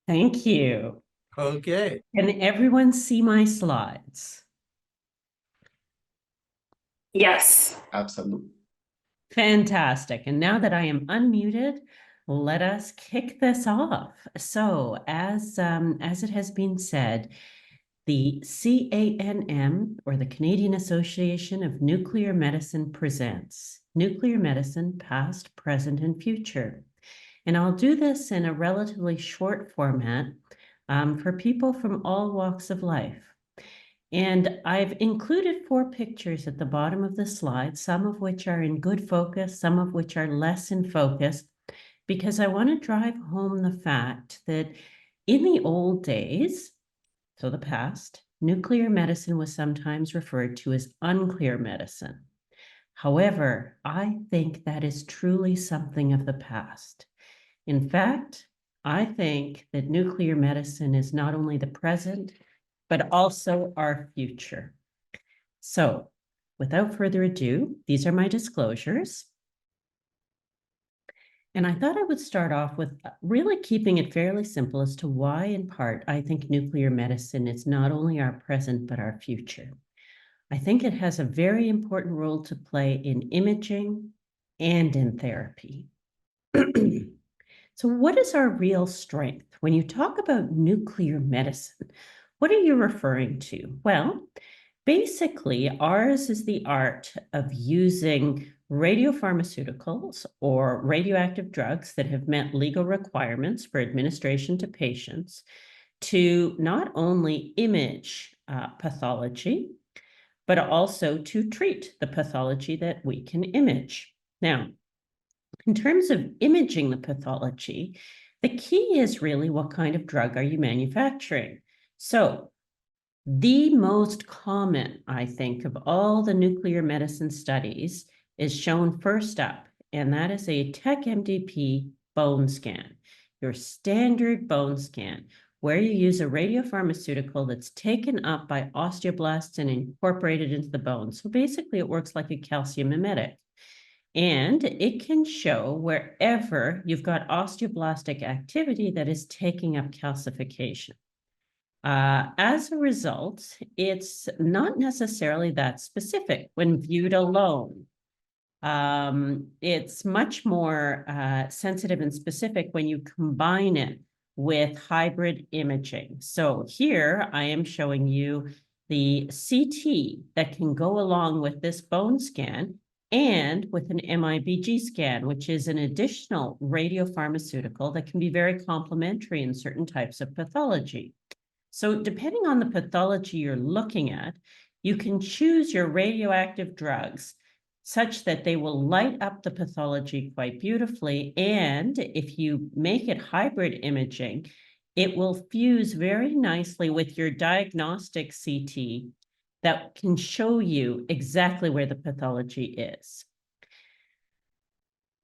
Thank you. Okay. Can everyone see my slides? Yes. Absolutely. Fantastic. And now that I am unmuted, let us kick this off. So, as it has been said, the CANM, or the Canadian Association of Nuclear Medicine, presents Nuclear Medicine, Past, Present, and Future. And I'll do this in a relatively short format for people from all walks of life. And I've included 4 pictures at the bottom of the slide, some of which are in good focus, some of which are less in focus, because I want to drive home the fact that in the old days, so the past, nuclear medicine was sometimes referred to as unclear medicine. However, I think that is truly something of the past. In fact, I think that nuclear medicine is not only the present, but also our future. So, without further ado, these are my disclosures. And I thought I would start off with really keeping it fairly simple as to why, in part, I think nuclear medicine is not only our present, but our future. I think it has a very important role to play in imaging and in therapy. So what is our real strength? When you talk about nuclear medicine, what are you referring to? Well, basically, ours is the art of using radiopharmaceuticals or radioactive drugs that have met legal requirements for administration to patients to not only image pathology, but also to treat the pathology that we can image. Now, in terms of imaging the pathology, the key is really what kind of drug are you manufacturing? So the most common, I think, of all the nuclear medicine studies is shown first up, and that is a TEC-MDP bone scan, your standard bone scan, where you use a radiopharmaceutical that's taken up by osteoblasts and incorporated into the bone. So basically, it works like a calcium mimetic. And it can show wherever you've got osteoblastic activity that is taking up calcification. As a result, it's not necessarily that specific when viewed alone. It's much more sensitive and specific when you combine it with hybrid imaging. So here I am showing you the CT that can go along with this bone scan and with an MIBG scan, which is an additional radiopharmaceutical that can be very complementary in certain types of pathology. So depending on the pathology you're looking at, you can choose your radioactive drugs such that they will light up the pathology quite beautifully. And if you make it hybrid imaging, it will fuse very nicely with your diagnostic CT that can show you exactly where the pathology is.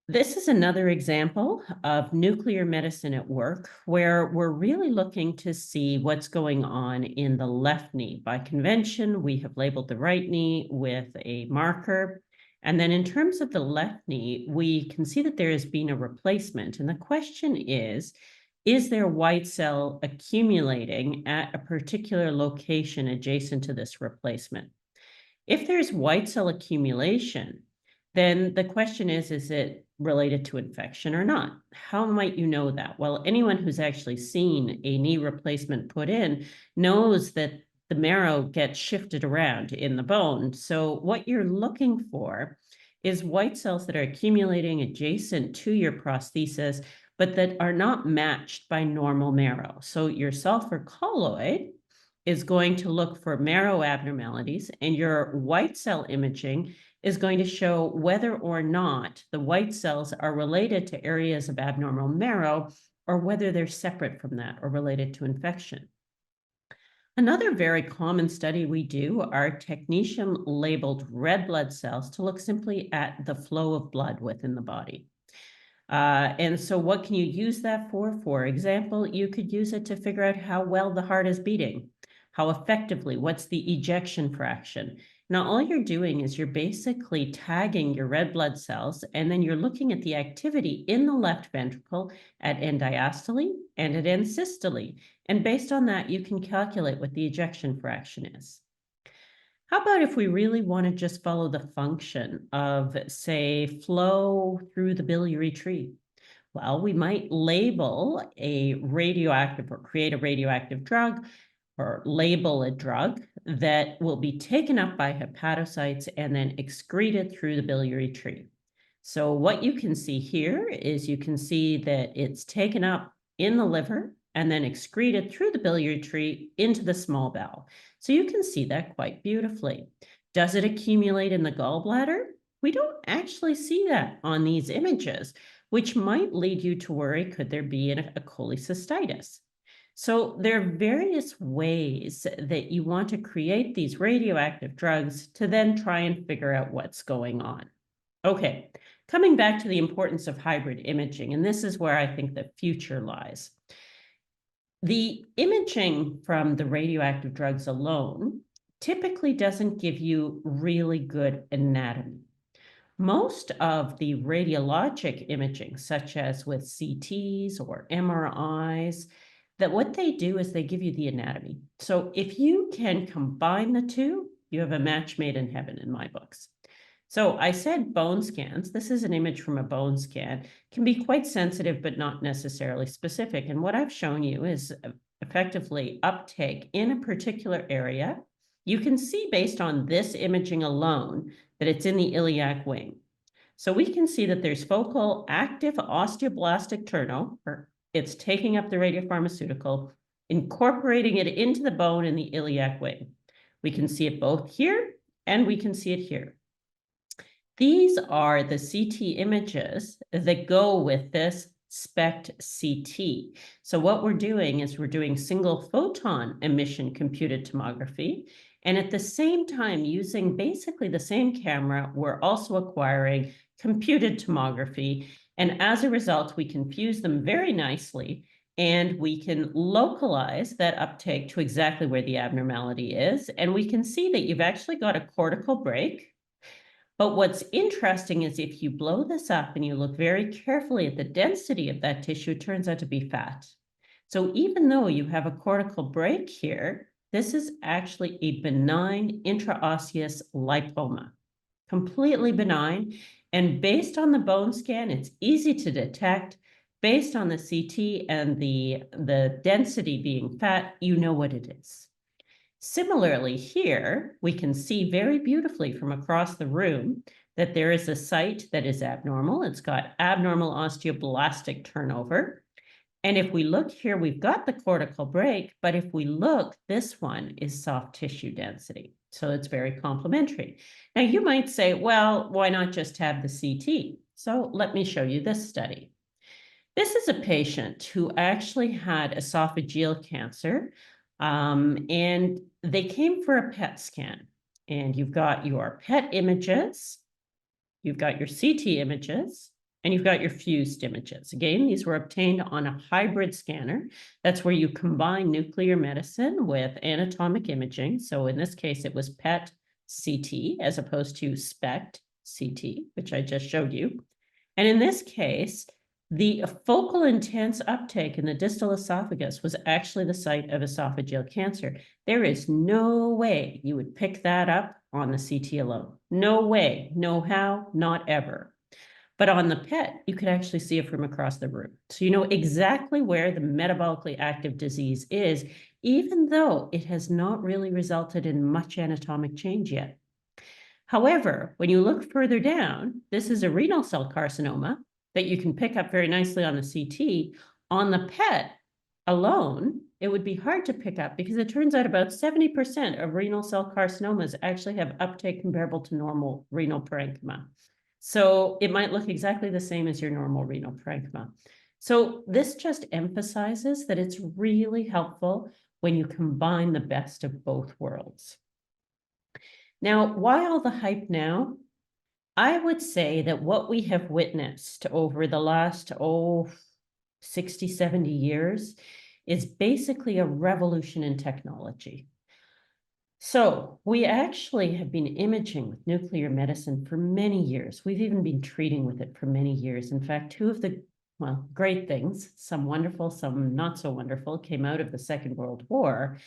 This is another example of nuclear medicine at work, where we're really looking to see what's going on in the left knee. By convention, we have labeled the right knee with a marker. And then in terms of the left knee, we can see that there has been a replacement. And the question is there white cell accumulating at a particular location adjacent to this replacement? If there's white cell accumulation, then the question is it related to infection or not? How might you know that? Well, anyone who's actually seen a knee replacement put in knows that the marrow gets shifted around in the bone. So what you're looking for is white cells that are accumulating adjacent to your prosthesis, but that are not matched by normal marrow. So your sulfur colloid is going to look for marrow abnormalities, and your white cell imaging is going to show whether or not the white cells are related to areas of abnormal marrow or whether they're separate from that or related to infection. Another very common study we do are technetium-labeled red blood cells to look simply at the flow of blood within the body. And so what can you use that for? For example, you could use it to figure out how well the heart is beating, how effectively, what's the ejection fraction. Now, all you're doing is you're basically tagging your red blood cells, and then you're looking at the activity in the left ventricle at end diastole and at end systole. And based on that, you can calculate what the ejection fraction is. How about if we really want to just follow the function of, say, flow through the biliary tree? Well, we might label a radioactive or create a radioactive drug or label a drug that will be taken up by hepatocytes and then excreted through the biliary tree. So what you can see here is you can see that it's taken up in the liver and then excreted through the biliary tree into the small bowel. So you can see that quite beautifully. Does it accumulate in the gallbladder? We don't actually see that on these images, which might lead you to worry, could there be a cholecystitis? So there are various ways that you want to create these radioactive drugs to then try and figure out what's going on. Okay, coming back to the importance of hybrid imaging, and this is where I think the future lies. The imaging from the radioactive drugs alone typically doesn't give you really good anatomy. Most of the radiologic imaging, such as with CTs or MRIs, that what they do is they give you the anatomy. So if you can combine the two, you have a match made in heaven in my books. So I said bone scans. This is an image from a bone scan. Can be quite sensitive, but not necessarily specific. And what I've shown you is effectively uptake in a particular area. You can see based on this imaging alone that it's in the iliac wing. So we can see that there's focal active osteoblastic turnover. It's taking up the radiopharmaceutical, incorporating it into the bone in the iliac wing. We can see it both here and we can see it here. These are the CT images that go with this SPECT CT. So what we're doing is we're doing single photon emission computed tomography. And at the same time, using basically the same camera, we're also acquiring computed tomography. And as a result, we can fuse them very nicely, and we can localize that uptake to exactly where the abnormality is. And we can see that you've actually got a cortical break. But what's interesting is if you blow this up and you look very carefully at the density of that tissue, it turns out to be fat. So even though you have a cortical break here, this is actually a benign intraosseous lipoma, completely benign. And based on the bone scan, it's easy to detect. Based on the CT and the density being fat, you know what it is. Similarly, here, we can see very beautifully from across the room that there is a site that is abnormal. It's got abnormal osteoblastic turnover. And if we look here, we've got the cortical break, but if we look, this one is soft tissue density. So it's very complementary. Now you might say, well, why not just have the CT? So let me show you this study. This is a patient who actually had esophageal cancer, and they came for a PET scan. And you've got your PET images, you've got your CT images, and you've got your fused images. Again, these were obtained on a hybrid scanner. That's where you combine nuclear medicine with anatomic imaging. So in this case, it was PET CT as opposed to SPECT CT, which I just showed you. And in this case, the focal intense uptake in the distal esophagus was actually the site of esophageal cancer. There is no way you would pick that up on the CT alone. No way, no how, not ever. But on the PET, you could actually see it from across the room. So you know exactly where the metabolically active disease is, even though it has not really resulted in much anatomic change yet. However, when you look further down, this is a renal cell carcinoma that you can pick up very nicely on the CT. On the PET alone, it would be hard to pick up because it turns out about 70% of renal cell carcinomas actually have uptake comparable to normal renal parenchyma. So it might look exactly the same as your normal renal parenchyma. So this just emphasizes that it's really helpful when you combine the best of both worlds. Now, why all the hype now? I would say that what we have witnessed over the last, 60, 70 years is basically a revolution in technology. So we actually have been imaging with nuclear medicine for many years. We've even been treating with it for many years. In fact, two of the, well, great things, some wonderful, some not so wonderful, came out of the Second World War.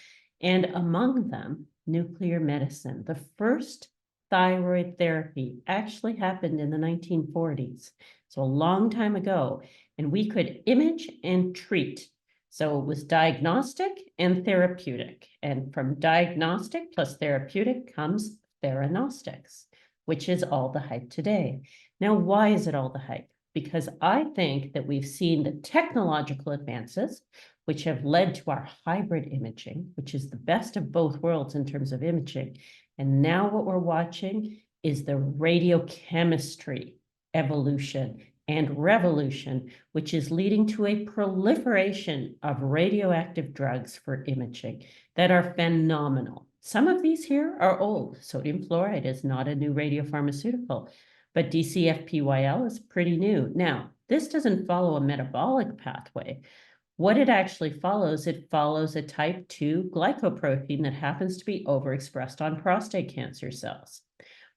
And among them, nuclear medicine. The first thyroid therapy actually happened in the 1940s. So a long time ago, and we could image and treat. So it was diagnostic and therapeutic. And from diagnostic plus therapeutic comes theranostics, which is all the hype today. Now, why is it all the hype? Because I think that we've seen the technological advances, which have led to our hybrid imaging, which is the best of both worlds in terms of imaging. And now what we're watching is the radiochemistry evolution and revolution, which is leading to a proliferation of radioactive drugs for imaging that are phenomenal. Some of these here are old. Sodium fluoride is not a new radiopharmaceutical, but DCFPYL is pretty new. Now, this doesn't follow a metabolic pathway. What it actually follows, it follows a type 2 glycoprotein that happens to be overexpressed on prostate cancer cells.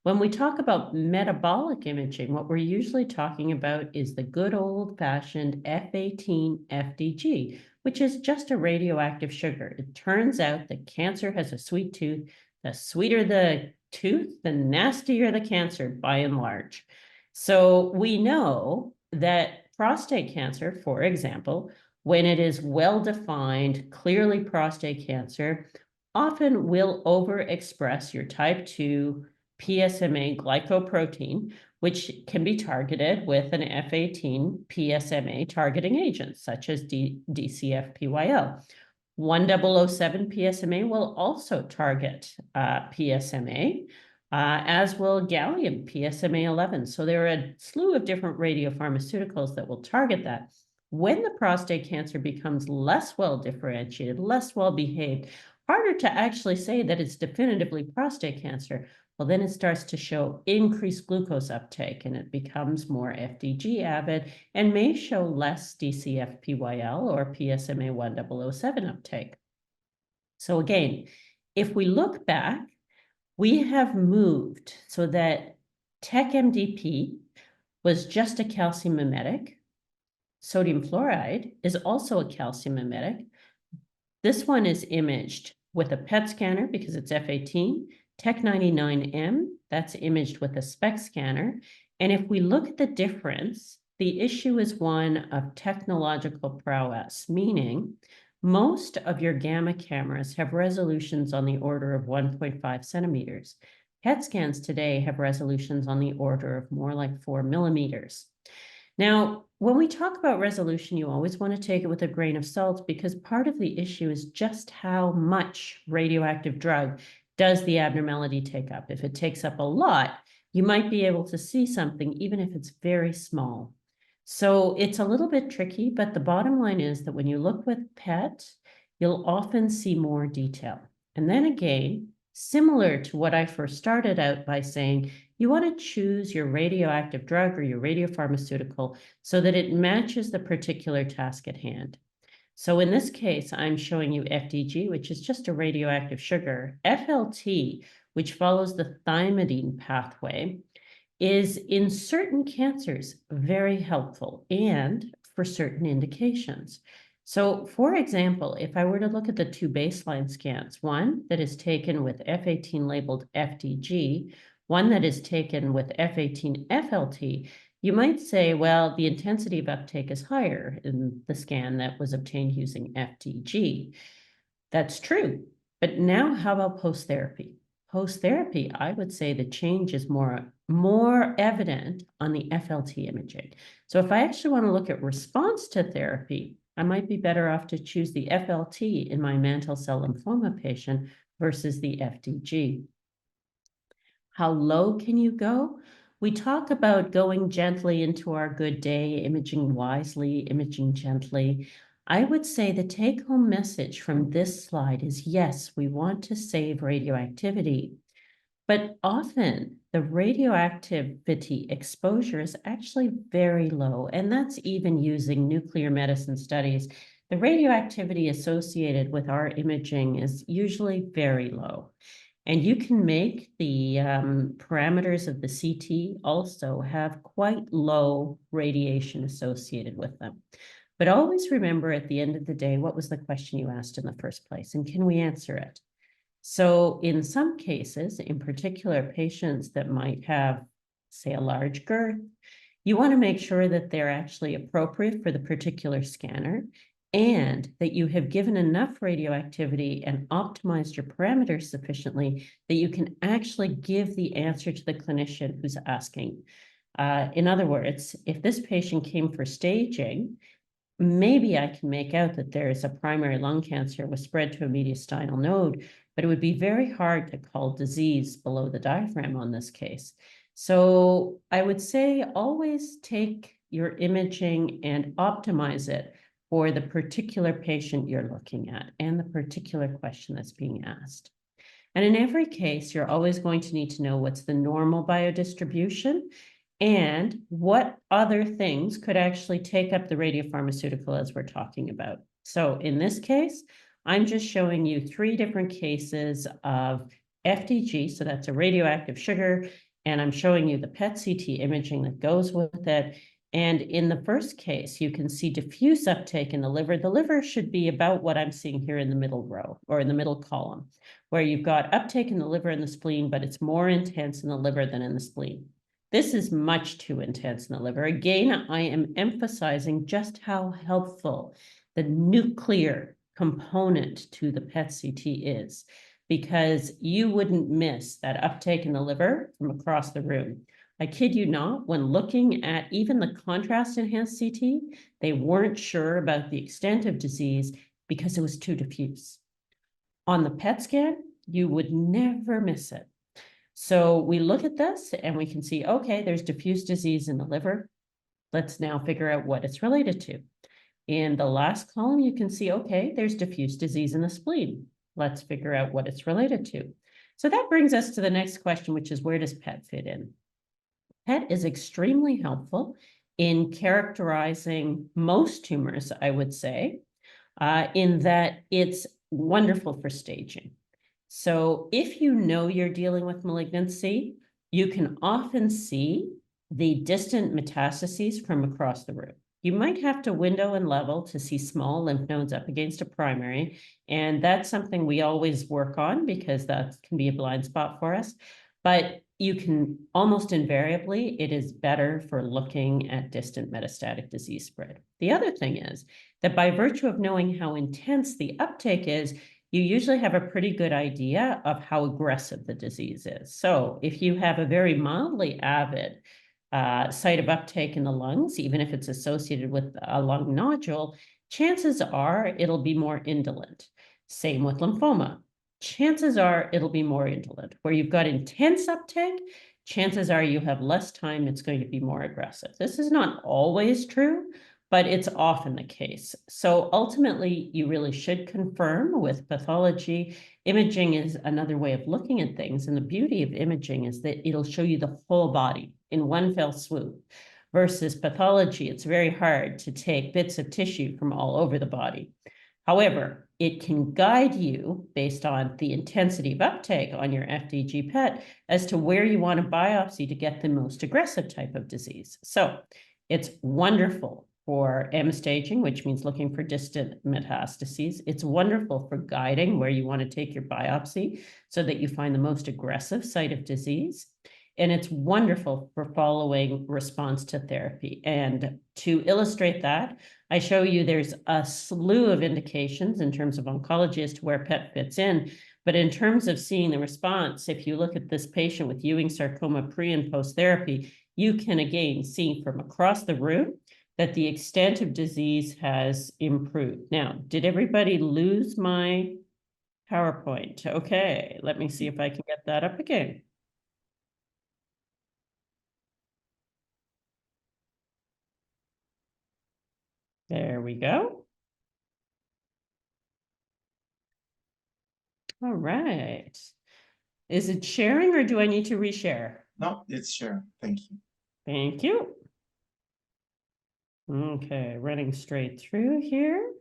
When we talk about metabolic imaging, what we're usually talking about is the good old-fashioned F18 FDG, which is just a radioactive sugar. It turns out that cancer has a sweet tooth. The sweeter the tooth, the nastier the cancer, by and large. So we know that prostate cancer, for example, when it is well-defined, clearly prostate cancer, often will overexpress your type 2 PSMA glycoprotein, which can be targeted with an F18 PSMA targeting agent, such as DCFPYL. 1007 PSMA will also target PSMA, as will gallium PSMA 11. So there are a slew of different radiopharmaceuticals that will target that. When the prostate cancer becomes less well differentiated, less well behaved, harder to actually say that it's definitively prostate cancer, well, then it starts to show increased glucose uptake and it becomes more FDG avid and may show less DCFPYL or PSMA 1007 uptake. So again, if we look back, we have moved so that TEC-MDP was just a calcium mimetic. Sodium fluoride is also a calcium mimetic. This one is imaged with a PET scanner because it's F18. TEC-99M, that's imaged with a SPECT scanner. And if we look at the difference, the issue is one of technological prowess, meaning most of your gamma cameras have resolutions on the order of 1.5 centimeters. PET scans today have resolutions on the order of more like 4 millimeters. Now, when we talk about resolution, you always want to take it with a grain of salt because part of the issue is just how much radioactive drug does the abnormality take up. If it takes up a lot, you might be able to see something even if it's very small. So it's a little bit tricky, but the bottom line is that when you look with PET, you'll often see more detail. And then again, similar to what I first started out by saying, you want to choose your radioactive drug or your radiopharmaceutical so that it matches the particular task at hand. So in this case, I'm showing you FDG, which is just a radioactive sugar. FLT, which follows the thymidine pathway, is in certain cancers very helpful and for certain indications. So for example, if I were to look at the two baseline scans, one that is taken with F18 labeled FDG, one that is taken with F18 FLT, you might say, well, the intensity of uptake is higher in the scan that was obtained using FDG. That's true. But now how about post-therapy? Post-therapy, I would say the change is more evident on the FLT imaging. So if I actually want to look at response to therapy, I might be better off to choose the FLT in my mantle cell lymphoma patient versus the FDG. How low can you go? We talk about going gently into our good day, imaging wisely, imaging gently. I would say the take-home message from this slide is, yes, we want to save radioactivity, but often the radioactivity exposure is actually very low, and that's even using nuclear medicine studies. The radioactivity associated with our imaging is usually very low. And you can make the parameters of the CT also have quite low radiation associated with them. But always remember at the end of the day, what was the question you asked in the first place, and can we answer it? So in some cases, in particular, patients that might have, say, a large girth, you want to make sure that they're actually appropriate for the particular scanner and that you have given enough radioactivity and optimized your parameters sufficiently that you can actually give the answer to the clinician who's asking. In other words, if this patient came for staging, maybe I can make out that there's a primary lung cancer with spread to a mediastinal node, but it would be very hard to call disease below the diaphragm on this case. So I would say always take your imaging and optimize it for the particular patient you're looking at and the particular question that's being asked. And in every case, you're always going to need to know what's the normal biodistribution and what other things could actually take up the radiopharmaceutical as we're talking about. So in this case, I'm just showing you 3 different cases of FDG, so that's a radioactive sugar, and I'm showing you the PET-CT imaging that goes with it. And in the first case, you can see diffuse uptake in the liver. The liver should be about what I'm seeing here in the middle row or in the middle column, where you've got uptake in the liver and the spleen, but it's more intense in the liver than in the spleen. This is much too intense in the liver. Again, I am emphasizing just how helpful the nuclear component to the PET-CT is, because you wouldn't miss that uptake in the liver from across the room. I kid you not, when looking at even the contrast-enhanced CT, they weren't sure about the extent of disease because it was too diffuse. On the PET scan, you would never miss it. So we look at this and we can see, okay, there's diffuse disease in the liver. Let's now figure out what it's related to. In the last column, you can see, okay, there's diffuse disease in the spleen. Let's figure out what it's related to. So that brings us to the next question, which is, where does PET fit in? PET is extremely helpful in characterizing most tumors, I would say, in that it's wonderful for staging. So if you know you're dealing with malignancy, you can often see the distant metastases from across the room. You might have to window and level to see small lymph nodes up against a primary, and that's something we always work on because that can be a blind spot for us. But you can almost invariably, it is better for looking at distant metastatic disease spread. The other thing is that by virtue of knowing how intense the uptake is, you usually have a pretty good idea of how aggressive the disease is. So if you have a very mildly avid site of uptake in the lungs, even if it's associated with a lung nodule, chances are it'll be more indolent. Same with lymphoma. Chances are it'll be more indolent. Where you've got intense uptake, chances are you have less time, it's going to be more aggressive. This is not always true, but it's often the case. So ultimately, you really should confirm with pathology. Imaging is another way of looking at things. And the beauty of imaging is that it'll show you the whole body in one fell swoop. Versus pathology, it's very hard to take bits of tissue from all over the body. However, it can guide you based on the intensity of uptake on your FDG PET as to where you want to biopsy to get the most aggressive type of disease. So it's wonderful for M staging, which means looking for distant metastases. It's wonderful for guiding where you want to take your biopsy so that you find the most aggressive site of disease. And it's wonderful for following response to therapy. And to illustrate that, I show you there's a slew of indications in terms of oncology as to where PET fits in. But in terms of seeing the response, if you look at this patient with Ewing sarcoma pre and post therapy, you can again see from across the room that the extent of disease has improved. Now, did everybody lose my PowerPoint? Okay, let me see if I can get that up again. There we go. All right. Is it sharing or do I need to reshare? No, it's sharing. Thank you. Thank you. Okay, running straight through here.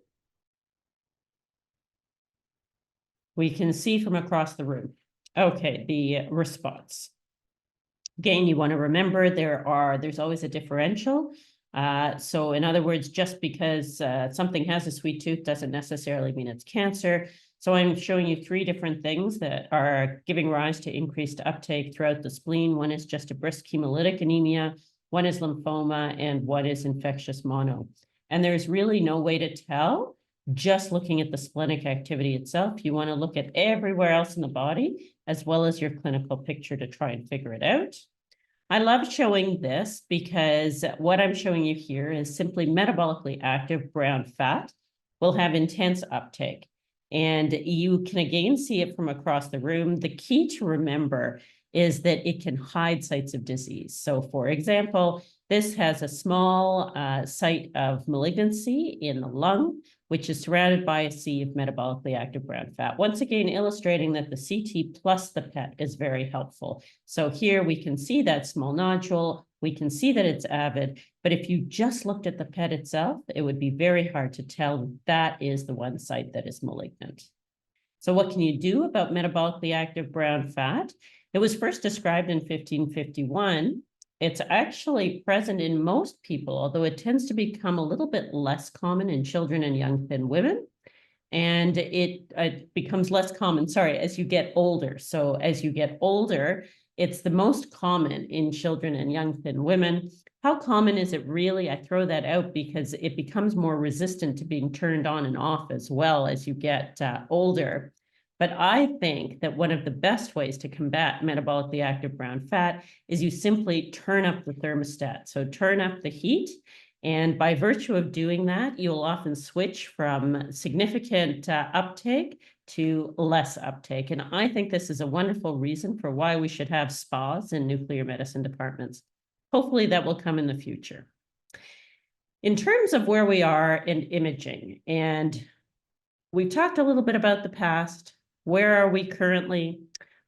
We can see from across the room. Okay, the response. Again, you want to remember there's always a differential. So in other words, just because something has a sweet tooth doesn't necessarily mean it's cancer. So I'm showing you three different things that are giving rise to increased uptake throughout the spleen. One is just a brisk hemolytic anemia, one is lymphoma, and one is infectious mono. And there's really no way to tell just looking at the splenic activity itself. You want to look at everywhere else in the body, as well as your clinical picture to try and figure it out. I love showing this because what I'm showing you here is simply metabolically active brown fat will have intense uptake. And you can again see it from across the room. The key to remember is that it can hide sites of disease. So for example, this has a small site of malignancy in the lung, which is surrounded by a sea of metabolically active brown fat. Once again, illustrating that the CT plus the PET is very helpful. So here we can see that small nodule, we can see that it's avid, but if you just looked at the PET itself, it would be very hard to tell that is the one site that is malignant. So what can you do about metabolically active brown fat? It was first described in 1551. It's actually present in most people, although it tends to become a little bit less common in children and young thin women. And it becomes less common, as you get older. So as you get older, it's the most common in children and young thin women. How common is it really? I throw that out because it becomes more resistant to being turned on and off as well as you get older. But I think that one of the best ways to combat metabolically active brown fat is you simply turn up the thermostat. So turn up the heat. And by virtue of doing that, you'll often switch from significant uptake to less uptake. And I think this is a wonderful reason for why we should have spas in nuclear medicine departments. Hopefully that will come in the future. In terms of where we are in imaging, and we've talked a little bit about the past. Where are we currently?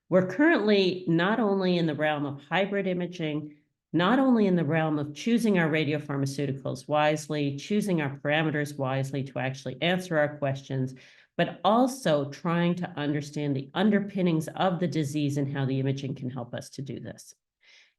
We're currently not only in the realm of hybrid imaging, not only in the realm of choosing our radiopharmaceuticals wisely, choosing our parameters wisely to actually answer our questions, but also trying to understand the underpinnings of the disease and how the imaging can help us to do this.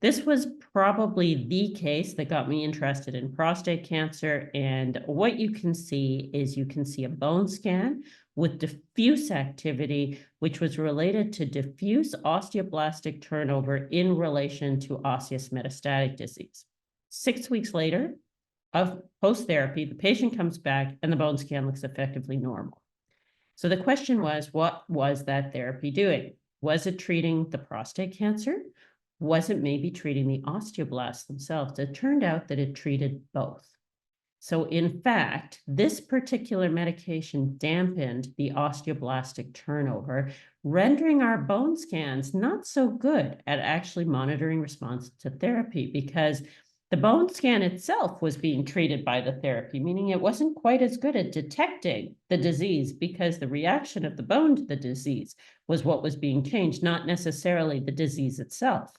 This was probably the case that got me interested in prostate cancer. And what you can see is you can see a bone scan with diffuse activity, which was related to diffuse osteoblastic turnover in relation to osseous metastatic disease. 6 weeks later of post-therapy, the patient comes back and the bone scan looks effectively normal. So the question was, what was that therapy doing? Was it treating the prostate cancer? Was it maybe treating the osteoblasts themselves? It turned out that it treated both. So in fact, this particular medication dampened the osteoblastic turnover, rendering our bone scans not so good at actually monitoring response to therapy, because the bone scan itself was being treated by the therapy, meaning it wasn't quite as good at detecting the disease because the reaction of the bone to the disease was what was being changed, not necessarily the disease itself.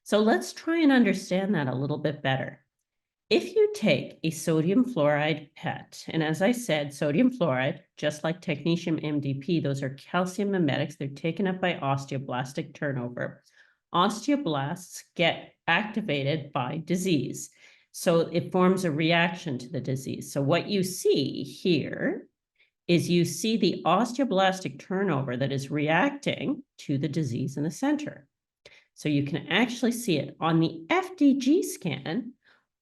So let's try and understand that a little bit better. If you take a sodium fluoride PET, and as I said, sodium fluoride, just like technetium MDP, those are calcium mimetics. They're taken up by osteoblastic turnover. Osteoblasts get activated by disease. So it forms a reaction to the disease. So what you see here is you see the osteoblastic turnover that is reacting to the disease in the center. So you can actually see it on the FDG scan.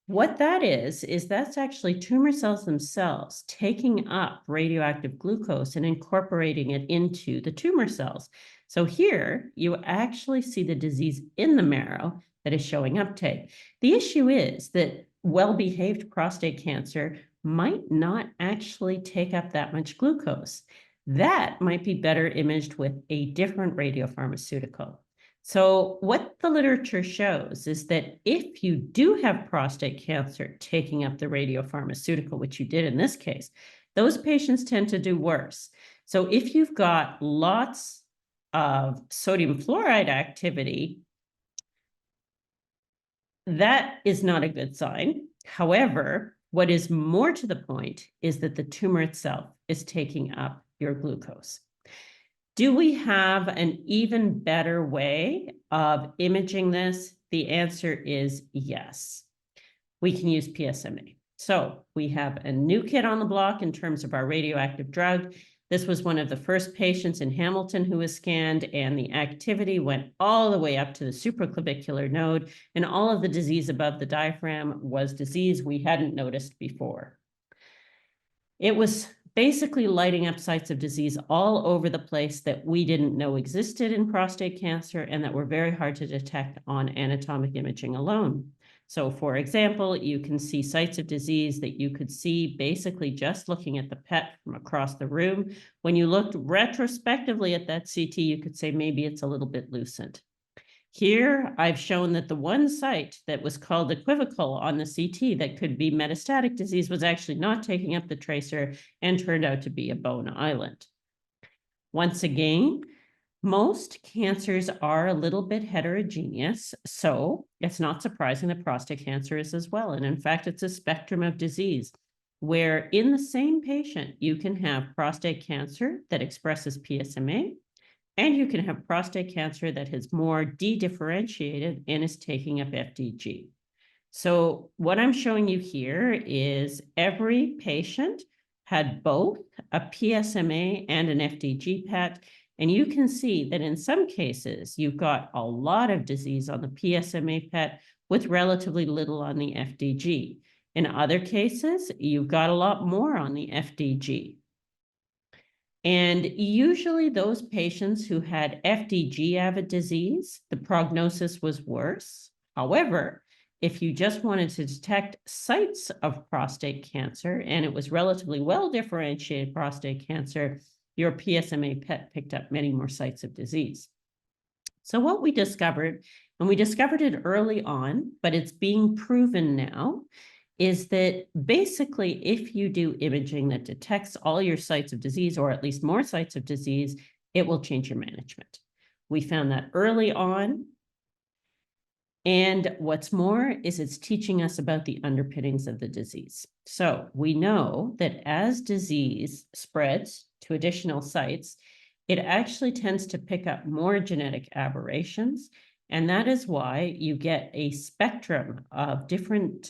What that is that's actually tumor cells themselves taking up radioactive glucose and incorporating it into the tumor cells. So here you actually see the disease in the marrow that is showing uptake. The issue is that well-behaved prostate cancer might not actually take up that much glucose. That might be better imaged with a different radiopharmaceutical. So what the literature shows is that if you do have prostate cancer taking up the radiopharmaceutical, which you did in this case, those patients tend to do worse. So if you've got lots of sodium fluoride activity, that is not a good sign. However, what is more to the point is that the tumor itself is taking up your glucose. Do we have an even better way of imaging this? The answer is yes. We can use PSMA. So we have a new kid on the block in terms of our radioactive drug. This was one of the first patients in Hamilton who was scanned, and the activity went all the way up to the supraclavicular node, and all of the disease above the diaphragm was disease we hadn't noticed before. It was basically lighting up sites of disease all over the place that we didn't know existed in prostate cancer and that were very hard to detect on anatomic imaging alone. So, for example, you can see sites of disease that you could see basically just looking at the PET from across the room. When you looked retrospectively at that CT, you could say maybe it's a little bit lucent. Here, I've shown that the one site that was called equivocal on the CT that could be metastatic disease was actually not taking up the tracer and turned out to be a bone island. Once again, most cancers are a little bit heterogeneous, so it's not surprising that prostate cancer is as well. And in fact, it's a spectrum of disease where in the same patient, you can have prostate cancer that expresses PSMA, and you can have prostate cancer that has more dedifferentiated and is taking up FDG. So what I'm showing you here is every patient had both a PSMA and an FDG PET. And you can see that in some cases, you've got a lot of disease on the PSMA PET with relatively little on the FDG. In other cases, you've got a lot more on the FDG. And usually those patients who had FDG-avid disease, the prognosis was worse. However, if you just wanted to detect sites of prostate cancer and it was relatively well-differentiated prostate cancer, your PSMA PET picked up many more sites of disease. So what we discovered, and we discovered it early on, but it's being proven now, is that basically if you do imaging that detects all your sites of disease, or at least more sites of disease, it will change your management. We found that early on. And what's more is it's teaching us about the underpinnings of the disease. So we know that as disease spreads to additional sites, it actually tends to pick up more genetic aberrations. And that is why you get a spectrum of different,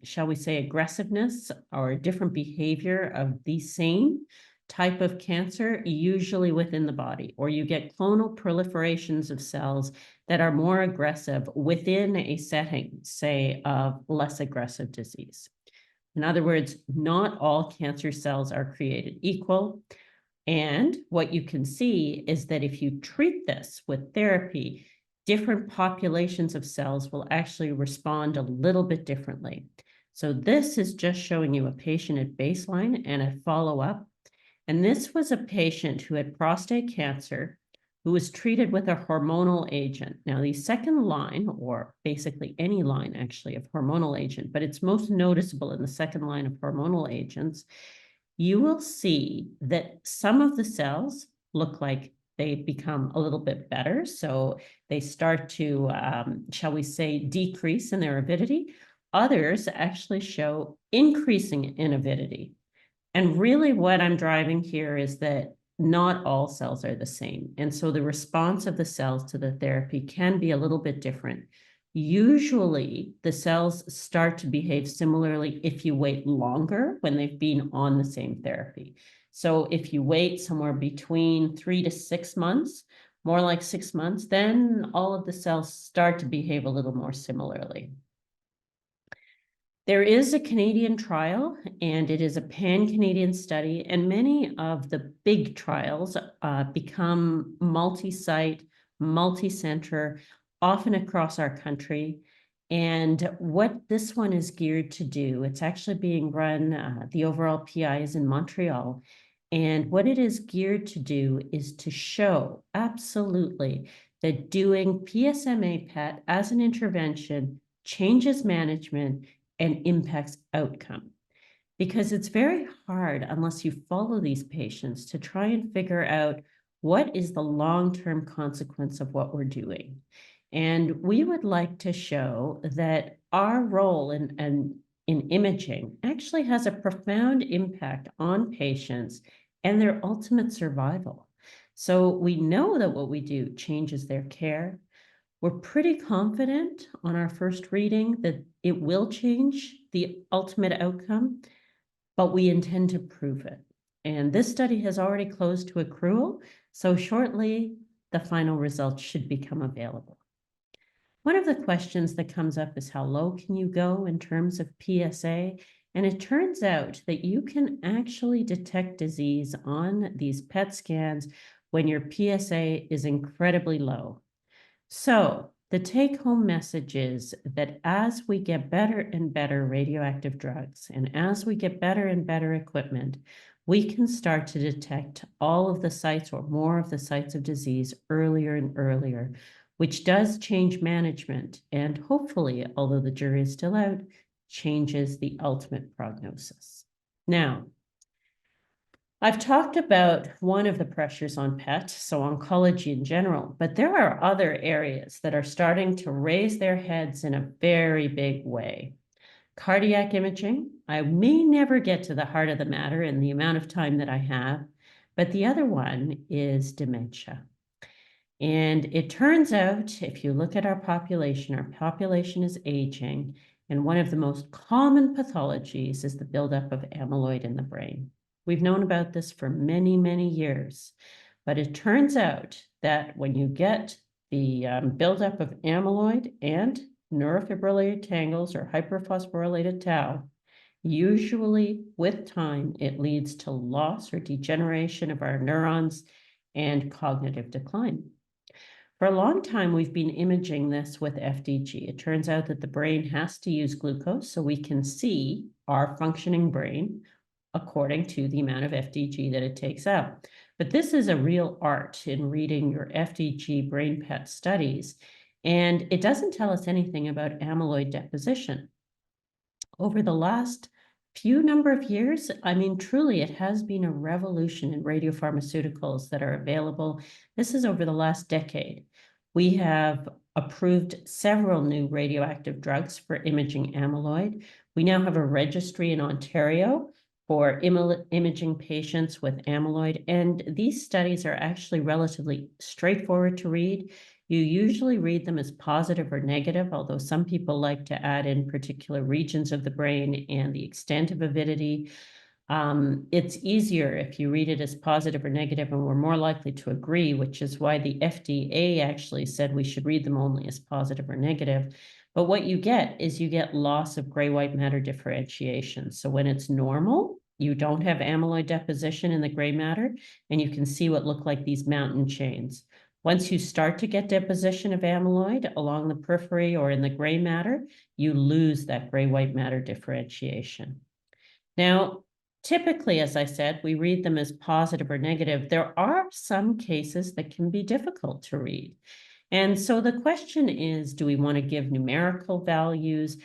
shall we say, aggressiveness or different behavior of the same type of cancer, usually within the body, or you get clonal proliferations of cells that are more aggressive within a setting, say, of less aggressive disease. In other words, not all cancer cells are created equal. And what you can see is that if you treat this with therapy, different populations of cells will actually respond a little bit differently. So this is just showing you a patient at baseline and at follow-up. And this was a patient who had prostate cancer who was treated with a hormonal agent. Now, the second line, or basically any line actually of hormonal agent, but it's most noticeable in the second line of hormonal agents, you will see that some of the cells look like they become a little bit better. So they start to, shall we say, decrease in their avidity. Others actually show increasing in avidity. And really what I'm driving here is that not all cells are the same. And so the response of the cells to the therapy can be a little bit different. Usually the cells start to behave similarly if you wait longer when they've been on the same therapy. So if you wait somewhere between 3 to 6 months, more like 6 months, then all of the cells start to behave a little more similarly. There is a Canadian trial, and it is a pan-Canadian study, and many of the big trials become multi-site, multi-center, often across our country. And what this one is geared to do, it's actually being run, the overall PI is in Montreal, and what it is geared to do is to show absolutely that doing PSMA PET as an intervention changes management and impacts outcome. Because it's very hard, unless you follow these patients, to try and figure out what is the long-term consequence of what we're doing. And we would like to show that our role in imaging actually has a profound impact on patients and their ultimate survival. So we know that what we do changes their care. We're pretty confident on our first reading that it will change the ultimate outcome, but we intend to prove it. And this study has already closed to accrual, so shortly the final results should become available. One of the questions that comes up is how low can you go in terms of PSA? And it turns out that you can actually detect disease on these PET scans when your PSA is incredibly low. So the take-home message is that as we get better and better radioactive drugs, and as we get better and better equipment, we can start to detect all of the sites or more of the sites of disease earlier and earlier, which does change management and hopefully, although the jury is still out, changes the ultimate prognosis. Now, I've talked about one of the pressures on PET, so oncology in general, but there are other areas that are starting to raise their heads in a very big way. Cardiac imaging, I may never get to the heart of the matter in the amount of time that I have, but the other one is dementia. And it turns out, if you look at our population is aging, and one of the most common pathologies is the buildup of amyloid in the brain. We've known about this for many, many years, but it turns out that when you get the buildup of amyloid and neurofibrillary tangles or hyperphosphorylated tau, usually with time, it leads to loss or degeneration of our neurons and cognitive decline. For a long time, we've been imaging this with FDG. It turns out that the brain has to use glucose so we can see our functioning brain according to the amount of FDG that it takes out. But this is a real art in reading your FDG brain PET studies, and it doesn't tell us anything about amyloid deposition. Over the last few number of years, I mean, truly, it has been a revolution in radiopharmaceuticals that are available. This is over the last decade. We have approved several new radioactive drugs for imaging amyloid. We now have a registry in Ontario for imaging patients with amyloid, and these studies are actually relatively straightforward to read. You usually read them as positive or negative, although some people like to add in particular regions of the brain and the extent of avidity. It's easier if you read it as positive or negative, and we're more likely to agree, which is why the FDA actually said we should read them only as positive or negative. But what you get is you get loss of gray-white matter differentiation. So when it's normal, you don't have amyloid deposition in the gray matter, and you can see what look like these mountain chains. Once you start to get deposition of amyloid along the periphery or in the gray matter, you lose that gray-white matter differentiation. Now, typically, as I said, we read them as positive or negative. There are some cases that can be difficult to read. And so the question is, do we want to give numerical values?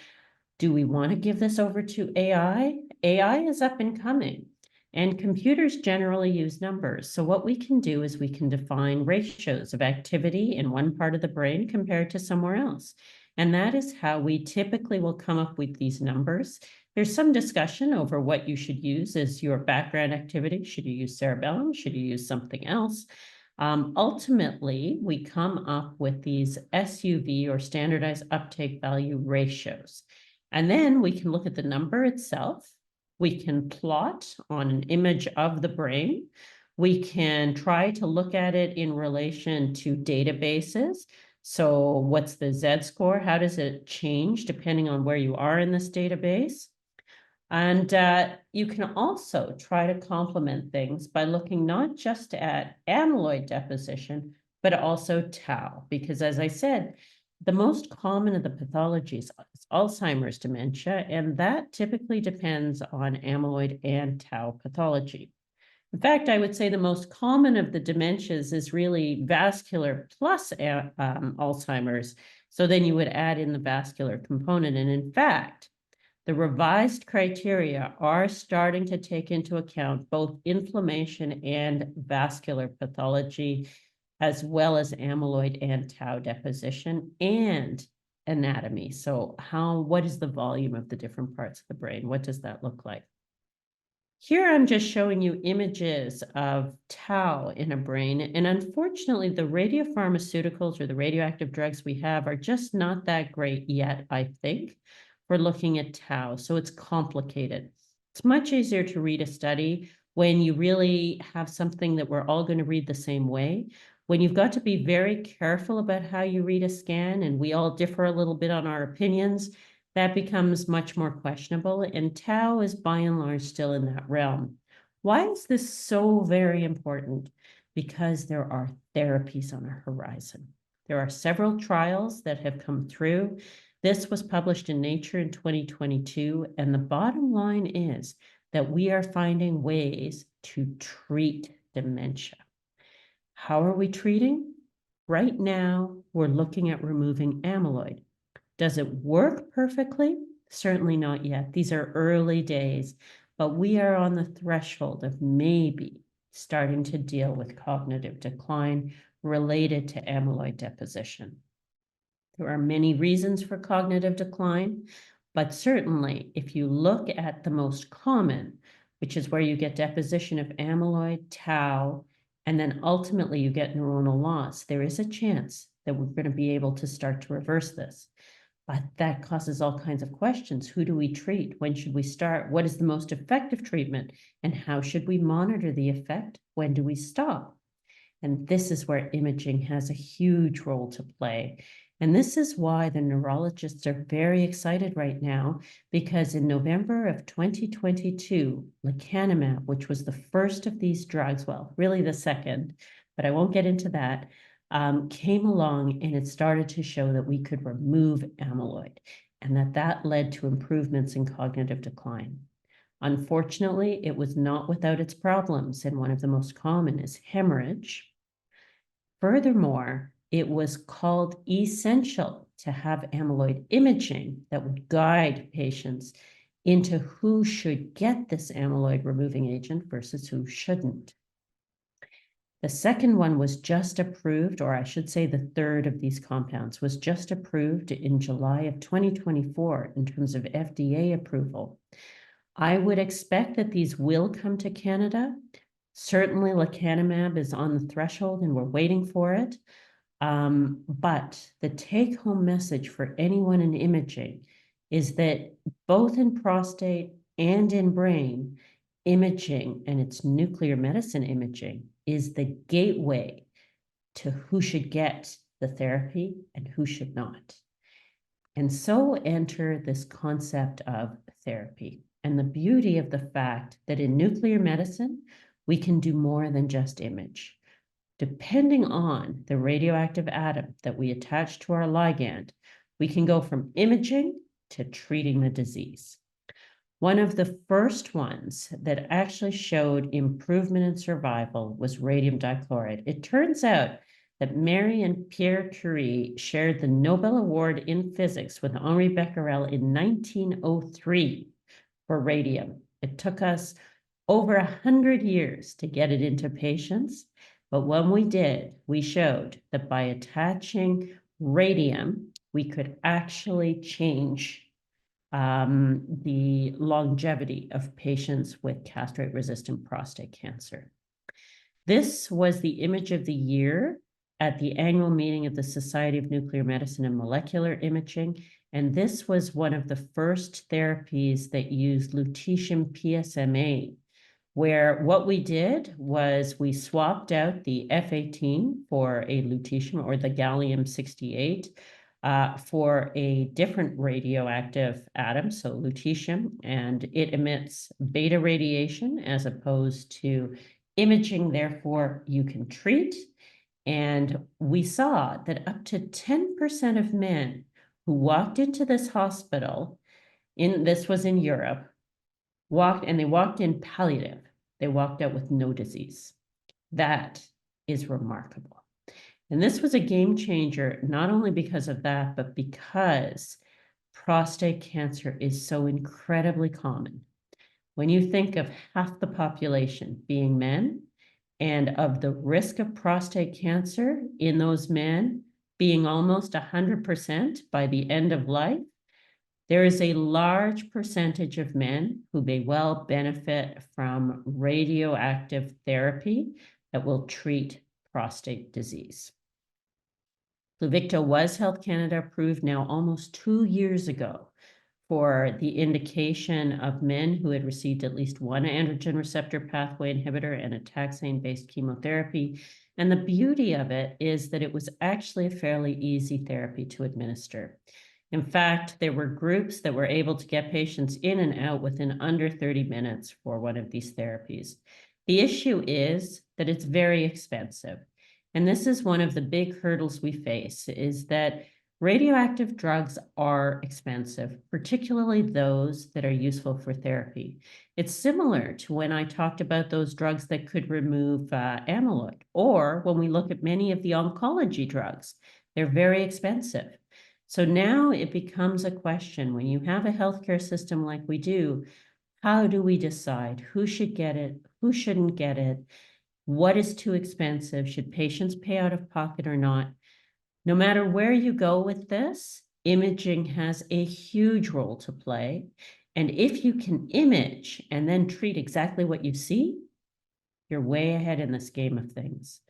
Do we want to give this over to AI? AI is up and coming, and computers generally use numbers. So what we can do is we can define ratios of activity in one part of the brain compared to somewhere else. And that is how we typically will come up with these numbers. There's some discussion over what you should use as your background activity. Should you use cerebellum? Should you use something else? Ultimately, we come up with these SUV or standardized uptake value ratios. And then we can look at the number itself. We can plot on an image of the brain. We can try to look at it in relation to databases. So what's the Z-score? How does it change depending on where you are in this database? And you can also try to complement things by looking not just at amyloid deposition, but also tau, because as I said, the most common of the pathologies is Alzheimer's dementia, and that typically depends on amyloid and tau pathology. In fact, I would say the most common of the dementias is really vascular plus Alzheimer's. So then you would add in the vascular component. And in fact, the revised criteria are starting to take into account both inflammation and vascular pathology, as well as amyloid and tau deposition and anatomy. So what is the volume of the different parts of the brain? What does that look like? Here I'm just showing you images of tau in a brain, and unfortunately, the radiopharmaceuticals or the radioactive drugs we have are just not that great yet, I think, for looking at tau, so it's complicated. It's much easier to read a study when you really have something that we're all going to read the same way. When you've got to be very careful about how you read a scan, and we all differ a little bit on our opinions, that becomes much more questionable, and tau is by and large still in that realm. Why is this so very important? Because there are therapies on our horizon. There are several trials that have come through. This was published in Nature in 2022, and the bottom line is that we are finding ways to treat dementia. How are we treating? Right now, we're looking at removing amyloid. Does it work perfectly? Certainly not yet. These are early days, but we are on the threshold of maybe starting to deal with cognitive decline related to amyloid deposition. There are many reasons for cognitive decline, but certainly if you look at the most common, which is where you get deposition of amyloid, tau, and then ultimately you get neuronal loss, there is a chance that we're going to be able to start to reverse this. But that causes all kinds of questions. Who do we treat? When should we start? What is the most effective treatment? And how should we monitor the effect? When do we stop? And this is where imaging has a huge role to play. And this is why the neurologists are very excited right now, because in November of 2022, lecanemab, which was the first of these drugs, well, really the second, but I won't get into that, came along, and it started to show that we could remove amyloid, and that led to improvements in cognitive decline. Unfortunately, it was not without its problems, and one of the most common is hemorrhage. Furthermore, it was called essential to have amyloid imaging that would guide patients into who should get this amyloid removing agent versus who shouldn't. The second one was just approved, or I should say the third of these compounds was just approved in July of 2024 in terms of FDA approval. I would expect that these will come to Canada. Certainly lecanemab is on the threshold and we're waiting for it. But the take-home message for anyone in imaging is that both in prostate and in brain, imaging, and it's nuclear medicine imaging, is the gateway to who should get the therapy and who should not. And so enter this concept of therapy and the beauty of the fact that in nuclear medicine, we can do more than just image. Depending on the radioactive atom that we attach to our ligand, we can go from imaging to treating the disease. One of the first ones that actually showed improvement in survival was radium dichloride. It turns out that Marie and Pierre Curie shared the Nobel Award in Physics with Henri Becquerel in 1903 for radium. It took us over 100 years to get it into patients, but when we did, we showed that by attaching radium, we could actually change the longevity of patients with castrate-resistant prostate cancer. This was the image of the year at the annual meeting of the Society of Nuclear Medicine and Molecular Imaging, and this was one of the first therapies that used lutetium PSMA, where what we did was we swapped out the F-18 for a lutetium, or the gallium-68, for a different radioactive atom, so lutetium, and it emits beta radiation as opposed to imaging, therefore you can treat. And we saw that up to 10% of men who walked into this hospital, this was in Europe, they walked in palliative. They walked out with no disease. That is remarkable. And this was a game changer, not only because of that, but because prostate cancer is so incredibly common. When you think of half the population being men, and of the risk of prostate cancer in those men being almost 100% by the end of life, There is a large percentage of men who may well benefit from radioactive therapy that will treat prostate disease. Pluvicto was Health Canada approved now almost 2 years ago for the indication of men who had received at least one androgen receptor pathway inhibitor and a taxane-based chemotherapy. And the beauty of it is that it was actually a fairly easy therapy to administer. In fact, there were groups that were able to get patients in and out within under 30 minutes for one of these therapies. The issue is that it's very expensive. And this is one of the big hurdles we face, is that radioactive drugs are expensive, particularly those that are useful for therapy. It's similar to when I talked about those drugs that could remove amyloid, or when we look at many of the oncology drugs, they're very expensive. So now it becomes a question, when you have a healthcare system like we do, how do we decide who should get it, who shouldn't get it, what is too expensive, should patients pay out of pocket or not? No matter where you go with this, imaging has a huge role to play. And if you can image and then treat exactly what you see, you're way ahead in this game of things.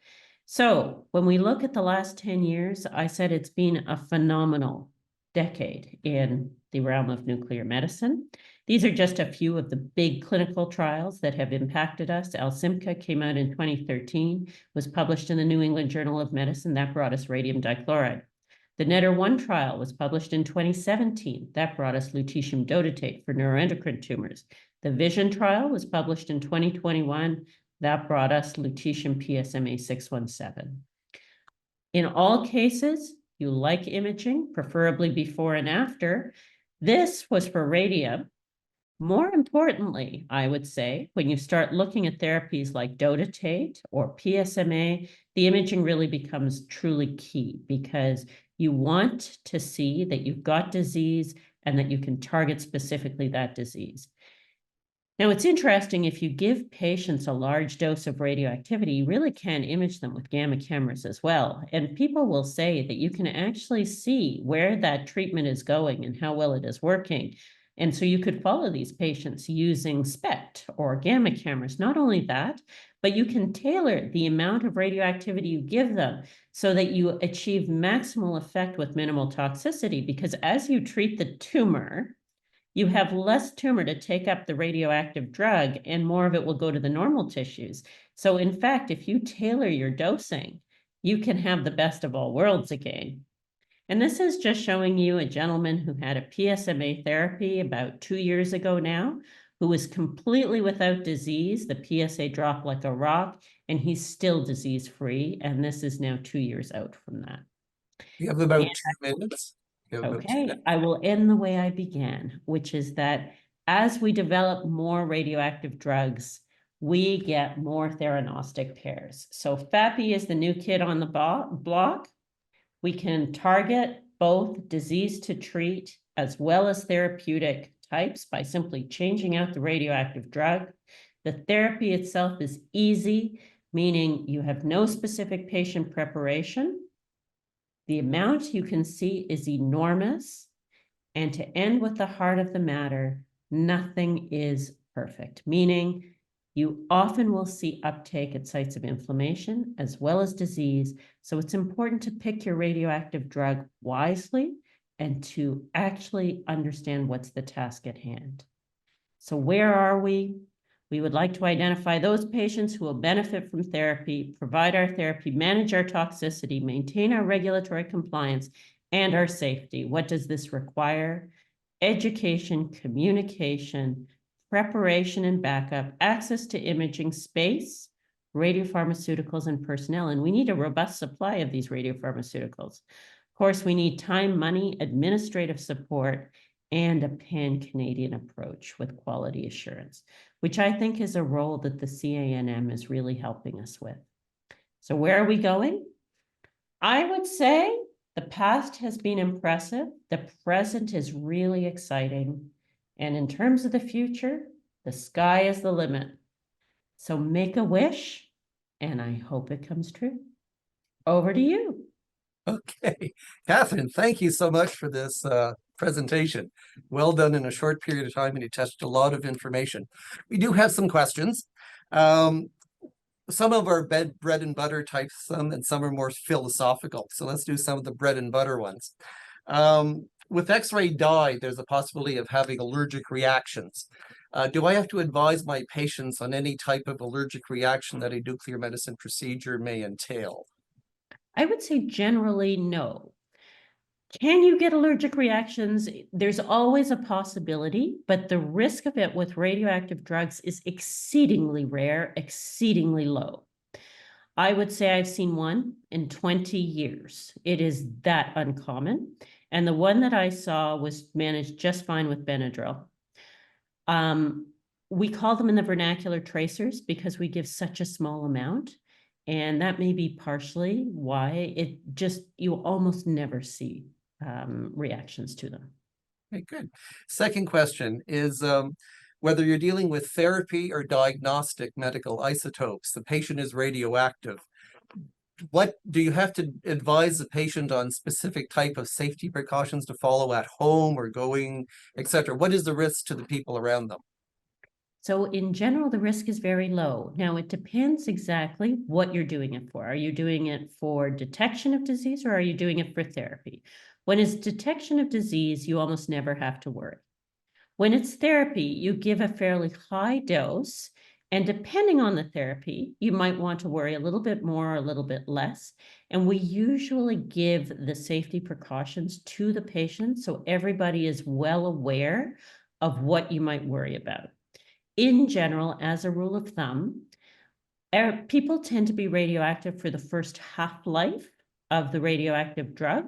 So when we look at the last 10 years, I said it's been a phenomenal decade in the realm of nuclear medicine. These are just a few of the big clinical trials that have impacted us. Alsimca came out in 2013, was published in the New England Journal of Medicine. That brought us radium dichloride. The NETTER-1 trial was published in 2017. That brought us lutetium dotatate for neuroendocrine tumors. The VISION trial was published in 2021. That brought us lutetium PSMA 617. In all cases, you like imaging, preferably before and after. This was for radium. More importantly, I would say, when you start looking at therapies like dotatate or PSMA, the imaging really becomes truly key, because you want to see that you've got disease and that you can target specifically that disease. Now, it's interesting, if you give patients a large dose of radioactivity, you really can image them with gamma cameras as well. And people will say that you can actually see where that treatment is going and how well it is working. And so you could follow these patients using SPECT or gamma cameras. Not only that, but you can tailor the amount of radioactivity you give them so that you achieve maximal effect with minimal toxicity. Because as you treat the tumor, you have less tumor to take up the radioactive drug, and more of it will go to the normal tissues. So in fact, if you tailor your dosing, you can have the best of all worlds again. And this is just showing you a gentleman who had a PSMA therapy about 2 years ago now, who was completely without disease. The PSA dropped like a rock, and he's still disease-free. And this is now 2 years out from that. You have about 2 minutes. Okay, I will end the way I began, which is that as we develop more radioactive drugs, we get more theranostic pairs. So FAPI is the new kid on the block. We can target both disease to treat as well as therapeutic types by simply changing out the radioactive drug. The therapy itself is easy, meaning you have no specific patient preparation. The amount you can see is enormous. And to end with the heart of the matter, nothing is perfect, meaning you often will see uptake at sites of inflammation as well as disease. So it's important to pick your radioactive drug wisely and to actually understand what's the task at hand. So where are we? We would like to identify those patients who will benefit from therapy, provide our therapy, manage our toxicity, maintain our regulatory compliance, and our safety. What does this require? Education, communication, preparation and backup, access to imaging space, radiopharmaceuticals, and personnel. And we need a robust supply of these radiopharmaceuticals. Of course, we need time, money, administrative support, and a pan-Canadian approach with quality assurance, which I think is a role that the CANM is really helping us with. So where are we going? I would say the past has been impressive. The present is really exciting. And in terms of the future, the sky is the limit. So make a wish, and I hope it comes true. Over to you. Okay, Catherine, thank you so much for this presentation. Well done in a short period of time, and you touched a lot of information. We do have some questions. Some of our bread and butter types, and some are more philosophical. So let's do some of the bread and butter ones. With X-ray dye, there's a possibility of having allergic reactions. Do I have to advise my patients on any type of allergic reaction that a nuclear medicine procedure may entail? I would say generally no. Can you get allergic reactions? There's always a possibility, but the risk of it with radioactive drugs is exceedingly rare, exceedingly low. I would say I've seen one in 20 years. It is that uncommon. And the one that I saw was managed just fine with Benadryl. We call them in the vernacular tracers because we give such a small amount. And that may be partially why you almost never see reactions to them. Okay, good. Second question is whether you're dealing with therapy or diagnostic medical isotopes, the patient is radioactive. What do you have to advise the patient on specific type of safety precautions to follow at home or going, etc.? What is the risk to the people around them? So in general, the risk is very low. Now, it depends exactly what you're doing it for. Are you doing it for detection of disease or are you doing it for therapy? When it's detection of disease, you almost never have to worry. When it's therapy, you give a fairly high dose, and depending on the therapy, you might want to worry a little bit more or a little bit less. And we usually give the safety precautions to the patient so everybody is well aware of what you might worry about. In general, as a rule of thumb, people tend to be radioactive for the first half-life of the radioactive drug.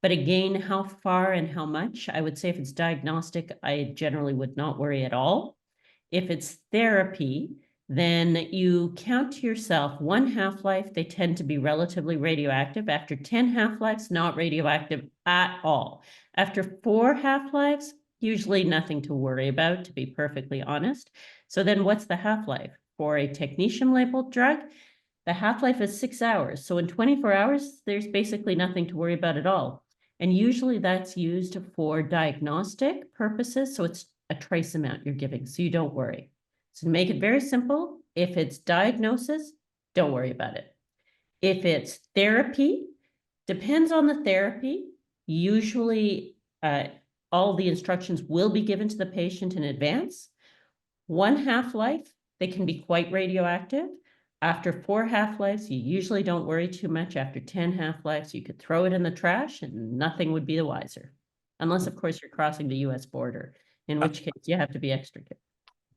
But again, how far and how much? I would say if it's diagnostic, I generally would not worry at all. If it's therapy, then you count to yourself one half-life, they tend to be relatively radioactive. After 10 half-lives, not radioactive at all. After 4 half-lives, usually nothing to worry about, to be perfectly honest. So then what's the half-life? For a technetium-labeled drug, the half-life is 6 hours. So in 24 hours, there's basically nothing to worry about at all. And usually that's used for diagnostic purposes. So it's a trace amount you're giving, so you don't worry. So to make it very simple, if it's diagnosis, don't worry about it. If it's therapy, depends on the therapy. Usually all the instructions will be given to the patient in advance. 1 half-life, they can be quite radioactive. After 4 half-lives, you usually don't worry too much. After 10 half-lives, you could throw it in the trash and nothing would be the wiser. Unless, of course, you're crossing the US border, in which case you have to be extra careful.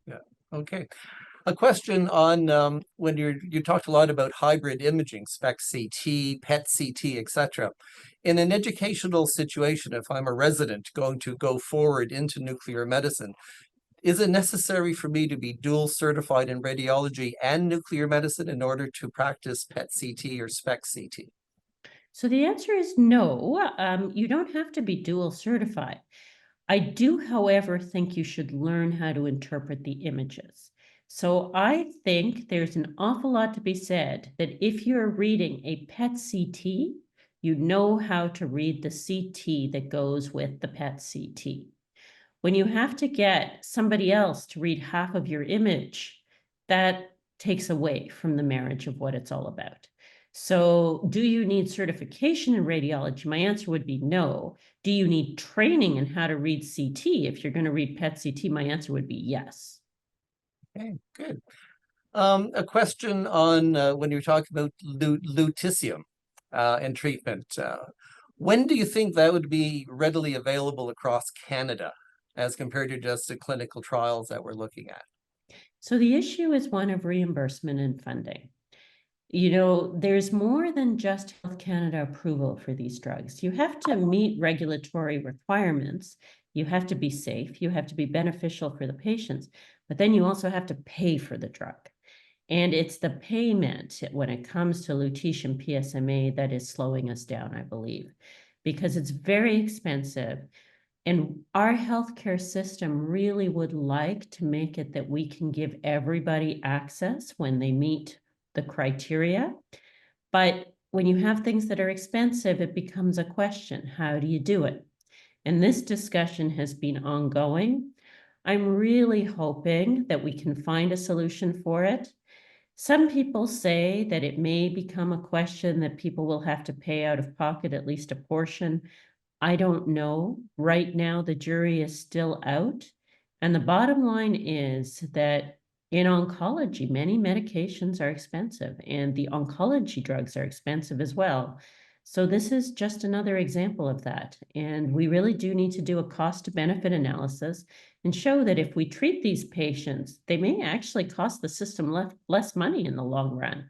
Yeah, okay. A question on when you talked a lot about hybrid imaging, SPECT-CT, PET-CT, etc. In an educational situation, if I'm a resident going to go forward into nuclear medicine, is it necessary for me to be dual certified in radiology and nuclear medicine in order to practice PET-CT or SPECT-CT? So the answer is no. You don't have to be dual certified. I do, however, think you should learn how to interpret the images. So I think there's an awful lot to be said that if you're reading a PET-CT, you know how to read the CT that goes with the PET-CT. When you have to get somebody else to read half of your image, that takes away from the marriage of what it's all about. So do you need certification in radiology? My answer would be no. Do you need training in how to read CT? If you're going to read PET-CT, my answer would be yes. Okay, good. A question on when you're talking about lutetium and treatment. When do you think that would be readily available across Canada as compared to just the clinical trials that we're looking at? So the issue is one of reimbursement and funding. You know, there's more than just Health Canada approval for these drugs. You have to meet regulatory requirements. You have to be safe. You have to be beneficial for the patients, but then you also have to pay for the drug. And it's the payment when it comes to lutetium PSMA that is slowing us down, I believe, because it's very expensive. And our healthcare system really would like to make it that we can give everybody access when they meet the criteria. But when you have things that are expensive, it becomes a question. How do you do it? And this discussion has been ongoing. I'm really hoping that we can find a solution for it. Some people say that it may become a question that people will have to pay out of pocket at least a portion. I don't know. Right now, the jury is still out. And the bottom line is that in oncology, many medications are expensive, and the oncology drugs are expensive as well. So this is just another example of that. And we really do need to do a cost-benefit analysis and show that if we treat these patients, they may actually cost the system less money in the long run.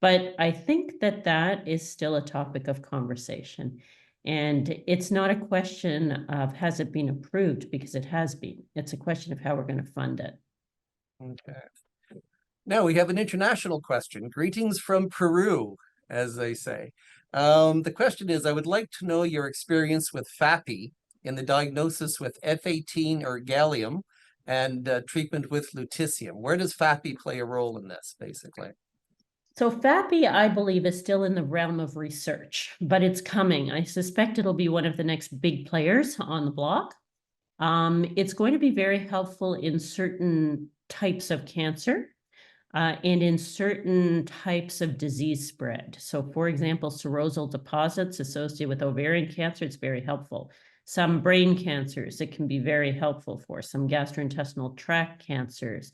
But I think that that is still a topic of conversation. And it's not a question of has it been approved, because it has been. It's a question of how we're going to fund it. Okay. Now we have an international question. Greetings from Peru, as they say. The question is, I would like to know your experience with FAPI in the diagnosis with F18 or gallium and treatment with lutetium. Where does FAPI play a role in this, basically? So FAPI, I believe, is still in the realm of research, but it's coming. I suspect it'll be one of the next big players on the block. It's going to be very helpful in certain types of cancer and in certain types of disease spread. So for example, serosal deposits associated with ovarian cancer, it's very helpful. Some brain cancers, it can be very helpful for. Some gastrointestinal tract cancers,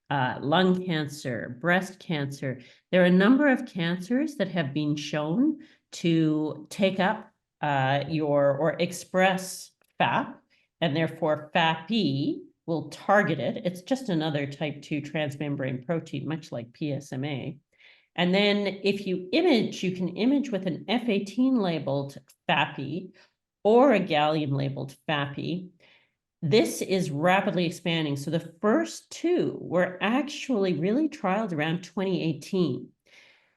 lung cancer, breast cancer. There are a number of cancers that have been shown to take up or express FAP, and therefore FAPI will target it. It's just another type 2 transmembrane protein, much like PSMA. And then if you image, you can image with an F18 labeled FAPI or a gallium labeled FAPI. This is rapidly expanding. So the first two were actually really trialed around 2018.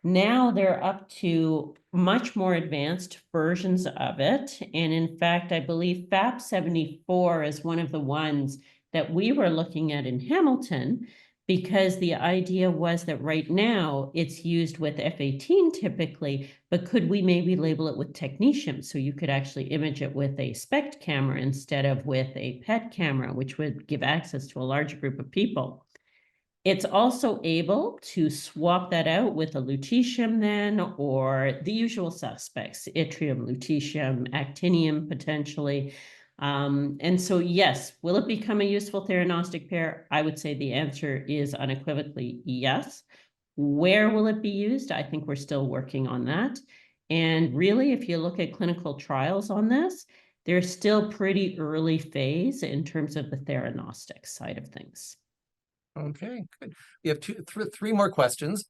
Now they're up to much more advanced versions of it. And in fact, I believe FAP74 is one of the ones that we were looking at in Hamilton, because the idea was that right now it's used with F18 typically, but could we maybe label it with technetium? So you could actually image it with a SPECT camera instead of with a PET camera, which would give access to a larger group of people. It's also able to swap that out with a lutetium then, or the usual suspects, yttrium, lutetium, actinium potentially. And so, yes, will it become a useful theranostic pair? I would say the answer is unequivocally yes. Where will it be used? I think we're still working on that. And really, if you look at clinical trials on this, they're still pretty early phase in terms of the theranostic side of things. Okay, good. We have three more questions,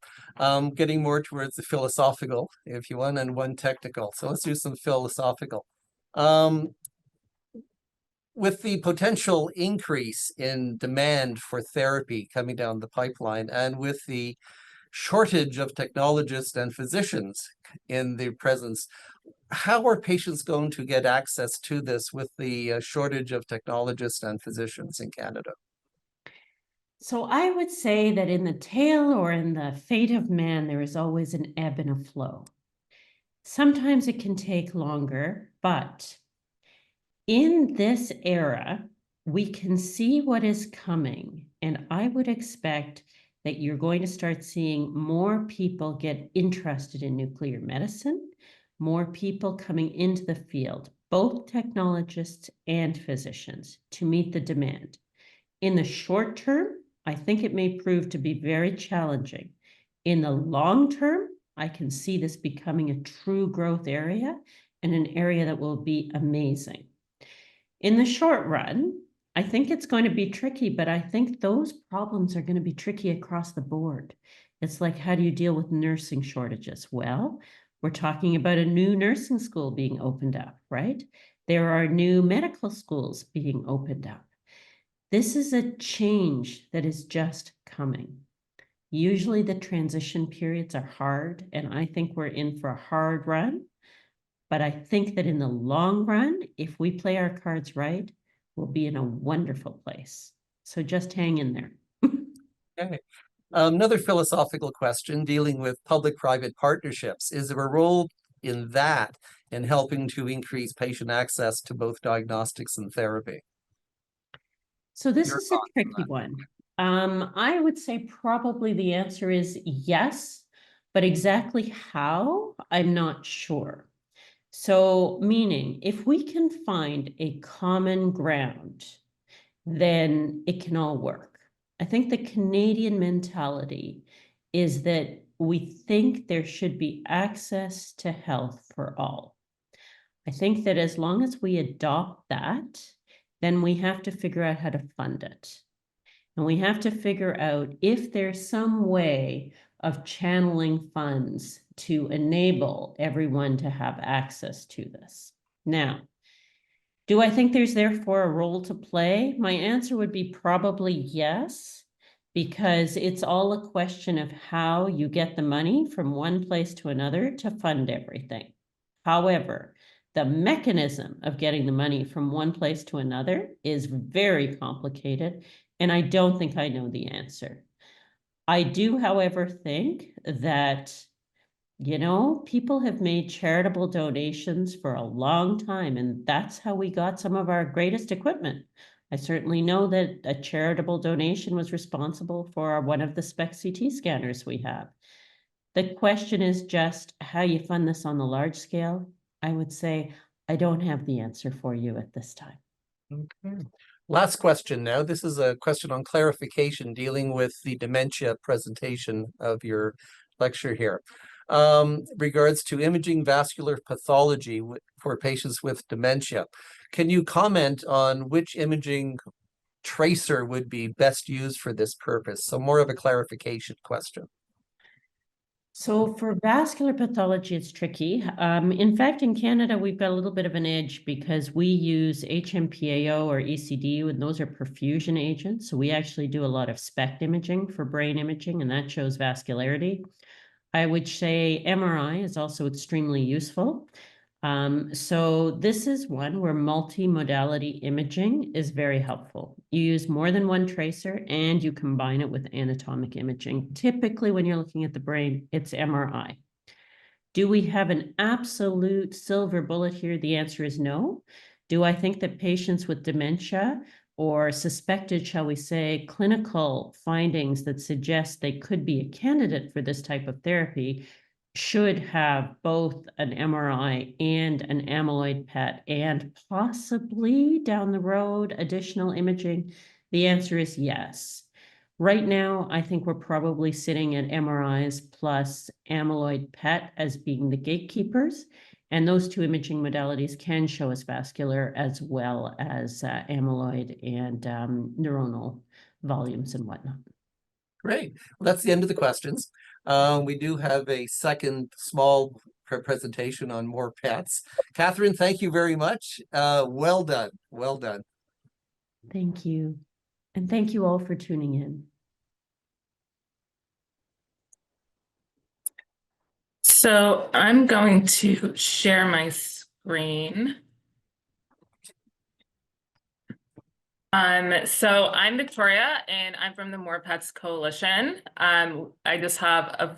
getting more towards the philosophical, if you want, and one technical. So let's do some philosophical. With the potential increase in demand for therapy coming down the pipeline, and with the shortage of technologists and physicians in the presence, how are patients going to get access to this with the shortage of technologists and physicians in Canada? So I would say that in the tale or in the fate of man, there is always an ebb and a flow. Sometimes it can take longer, but in this era, we can see what is coming. And I would expect that you're going to start seeing more people get interested in nuclear medicine, more people coming into the field, both technologists and physicians, to meet the demand. In the short term, I think it may prove to be very challenging. In the long term, I can see this becoming a true growth area and an area that will be amazing. In the short run, I think it's going to be tricky, but I think those problems are going to be tricky across the board. It's like, how do you deal with nursing shortages? Well, we're talking about a new nursing school being opened up, right? There are new medical schools being opened up. This is a change that is just coming. Usually the transition periods are hard, and I think we're in for a hard run. But I think that in the long run, if we play our cards right, we'll be in a wonderful place. So just hang in there. Okay. Another philosophical question dealing with public-private partnerships. Is there a role in that in helping to increase patient access to both diagnostics and therapy? So this Your is a thoughts on tricky that? one. I would say probably the answer is yes, but exactly how, I'm not sure. So meaning, if we can find a common ground, then it can all work. I think the Canadian mentality is that we think there should be access to health for all. I think that as long as we adopt that, then we have to figure out how to fund it. And we have to figure out if there's some way of channeling funds to enable everyone to have access to this. Now, do I think there's therefore a role to play? My answer would be probably yes, because it's all a question of how you get the money from one place to another to fund everything. However, the mechanism of getting the money from one place to another is very complicated, and I don't think I know the answer. I do, however, think that, people have made charitable donations for a long time, and that's how we got some of our greatest equipment. I certainly know that a charitable donation was responsible for one of the SPECT-CT scanners we have. The question is just how you fund this on the large scale. I would say I don't have the answer for you at this time. Okay. Last question now. This is a question on clarification dealing with the dementia presentation of your lecture here. Regards to imaging vascular pathology for patients with dementia. Can you comment on which imaging tracer would be best used for this purpose? So more of a clarification question. So for vascular pathology, it's tricky. In fact, in Canada, we've got a little bit of an edge because we use HMPAO or ECD, and those are perfusion agents. So we actually do a lot of SPECT imaging for brain imaging, and that shows vascularity. I would say MRI is also extremely useful. So this is one where multimodality imaging is very helpful. You use more than one tracer and you combine it with anatomic imaging. Typically, when you're looking at the brain, it's MRI. Do we have an absolute silver bullet here? The answer is no. Do I think that patients with dementia or suspected, shall we say, clinical findings that suggest they could be a candidate for this type of therapy should have both an MRI and an amyloid PET and possibly down the road additional imaging? The answer is yes. Right now, I think we're probably sitting at MRIs plus amyloid PET as being the gatekeepers. And those two imaging modalities can show us vascular as well as amyloid and neuronal volumes and whatnot. Great. Well, that's the end of the questions. We do have a second small presentation on MorePETs. Katherine, thank you very much. Well done. Well done. Thank you. And thank you all for tuning in. So I'm going to share my screen. So I'm Victoria and I'm from the MorePETs Coalition. I just have a